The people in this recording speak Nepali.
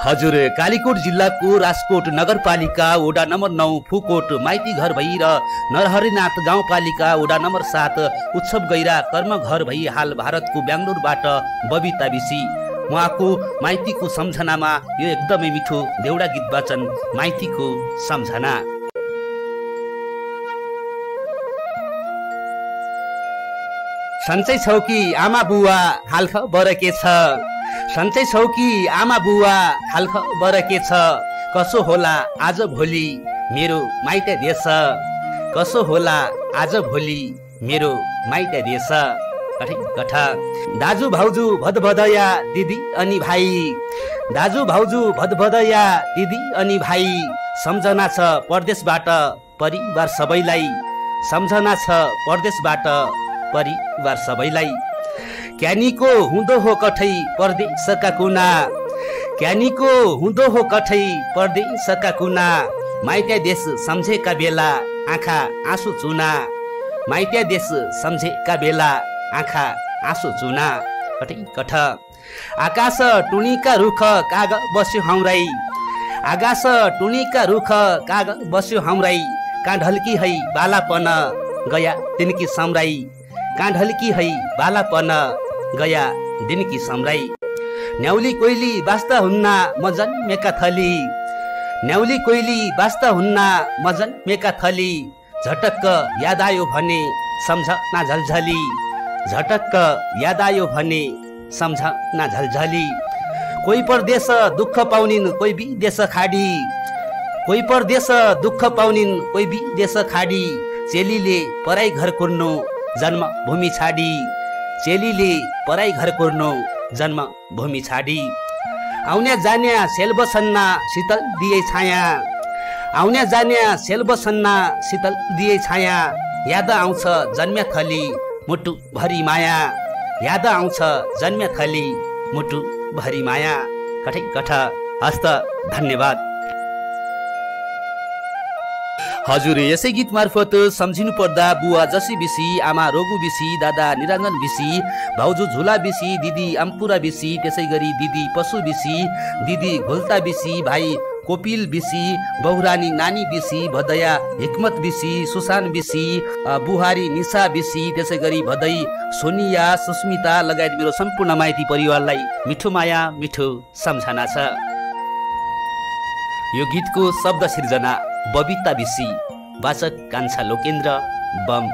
हजुर, कालीकोट जिल्लाको राजकोट नगरपालिका वडा नम्बर 9 फुकोट माइती घर भई र नरहरिनाथ गाउँपालिका वडा नम्बर 7 उत्सव गैरा कर्म घर भई हाल भारतको बेङ्गलोरबाट बबिता बिसी उहाँको माइतीको सम्झनामा यो एकदमै मिठो देउडा गीत वाचन माइतीको सम्झना। सन्चै छौ कि आमा बुवा हाल खबर के छ? सन्चै छौ कि आमा बुवा हाल खबर के छ? कसो होला आज भोलि मेरो माइती देश? कसो होला आज भोलि मेरो माइती देश? कठ दाजु भाउजू भदभदया दिदी अनि भाइ, दाजु भाउजू भदभदया दिदी अनि भाइ, सम्झना छ परदेशबाट परिवार सबैलाई, सम्झना छ परदेशबाट परिवार सबैलाई। क्यानीको हुँदो हो कठै परदेशका कुना, क्यानीको हुँदो हो कठै परदेशका कुना, माइती देश सम्झेका बेला आँखा आँसु चुना, माइती देश सम्झेका बेला आँखा आँसु चुना। कठ आकाश टुनीका रुख काग बस्यो हाउराई, आकाश टुनीका रुख काग बस्यो हाउराई, कहाँ ढल्की है बालापन गया तिनकी सम्राई, कहाँ ढल्की है बालापन गया दिनकी सम्राई। न्याउली कोइली बास्ता हुन्न म जन्मेका थली, न्याउली कोइली बास्ता हुन्न म जन्मेका थली, झटक्क याद आयो भने सम्झना झलझली, झटक्क याद आयो भने सम्झना झलझली। कोही परदेश दुःख पाउनिन् कोही विदेश खाडी, कोही परदेश दुःख पाउनिन् कोही विदेश खाडी, चेलीले पराई घर कुर्नु जन्मभूमि छाडी, चेलीले पराई घर कुर्नु जन्मभूमि छाडी। आउने जान्या सेल बसन्ना शीतल दिए छाया, आउने जान्या सेल बसन्ना शीतल दिए छाया, याद आउँछ जन्म्या थली मुटु भरि माया, याद आउँछ जन्म्या थली मुटु भरि माया। कठ हस्त धन्यवाद। हजुर, यसै गीत मार्फत सम्झिनु पर्दा बुवा जसी बिसी, आमा रोगु बिसी, दादा निरञ्जन बिसी, भाउजू झुला बिसी, दिदी अम्पुरा बिसी, त्यसै गरी दिदी पशु बिसी, दिदी घोल्ता बिसी, भाइ कोपिल बिसी, बहुरानी नानी बिसी, भदया हिक्मत बिसी, सुसान बिसी, बुहारी निशा बिसी, त्यसै गरी भदै सोनिया सुस्मिता लगायत मेरो सम्पूर्ण माइती परिवारलाई मिठो माया मिठो सम्झना छ। यो गीतको शब्द सिर्जना बबिता बिसी, वाचक कान्छा लोकेन्द्र बम।